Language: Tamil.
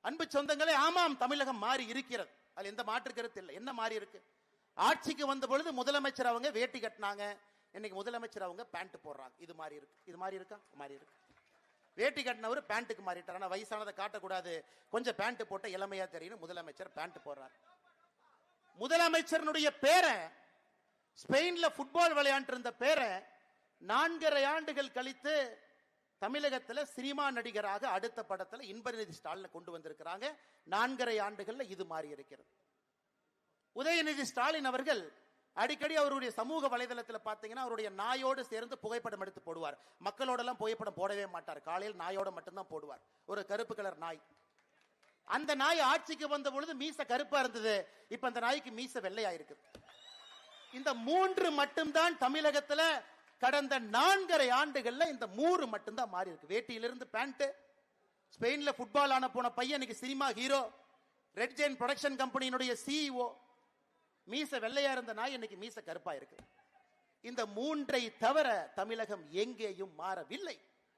அன்பு சொந்தங்களே, ஆமாம், தமிழகம் மாறி இருக்கிறது. அது எந்த மாற்று கருத்து இல்லை. என்ன மாறி இருக்கு? ஆட்சிக்கு வந்த பொழுது முதலமைச்சர் அவங்க வேட்டி கட்டினாங்க, இன்னைக்கு முதலமைச்சர் அவங்க பேண்ட் போடுறாங்க. இது மாறி இருக்கு. இது மாறி இருக்கா? மாறி இருக்கு. வேட்டி கட்டினவர் பேண்ட்டுக்கு மாறிட்டார். ஆனா வயசானதை காட்டக்கூடாது, கொஞ்சம் பேண்ட் போட்ட இளமையா தெரியும். முதலமைச்சர் பேண்ட் போடுறார். முதலமைச்சருடைய பேரை, ஸ்பெயின்ல ஃபுட்பால் விளையாண்டு இருந்த பேரை 4.5 ஆண்டுகள் கழித்து தமிழகத்தில் சினிமா நடிகராக அடுத்த படத்தில் இன்பநிதி ஸ்டாலின் கொண்டு வந்திருக்கிறாங்க. 4.5 ஆண்டுகள்ல இது மாறி இருக்கிறது. உதயநிதி ஸ்டாலின் அவர்கள் அடிக்கடி அவருடைய சமூக வலைதளத்தில் பார்த்தீங்கன்னா அவருடைய நாயோடு சேர்ந்து புகைப்படம் எடுத்து போடுவார். மக்களோட எல்லாம் புகைப்படம் போடவே மாட்டார். காலையில் நாயோட மட்டும்தான் போடுவார். ஒரு கருப்பு கலர் நாய். அந்த நாய் ஆட்சிக்கு வந்த பொழுது மீச கருப்பா இருந்தது. இப்ப அந்த நாய்க்கு மீச வெள்ளையாயிருக்கு. இந்த 3 மட்டும்தான் தமிழகத்தில் கடந்த 4.5 ஆண்டுகள்ல இந்த 3 மட்டும்தான் மாறி இருக்கு. வேட்டியிலிருந்து பேண்ட், ஸ்பெயின்ல ஃபுட்பால் ஆன போன பையன் இன்னைக்கு cinema hero, Red Giant production கம்பெனியினுடைய சிஇஓ. மீச வெள்ளையா இருந்த நாய் இன்னைக்கு மீச கருப்பா இருக்கு. இந்த 3ஐ தவிர தமிழகம் எங்கேயும் மாறவில்லை.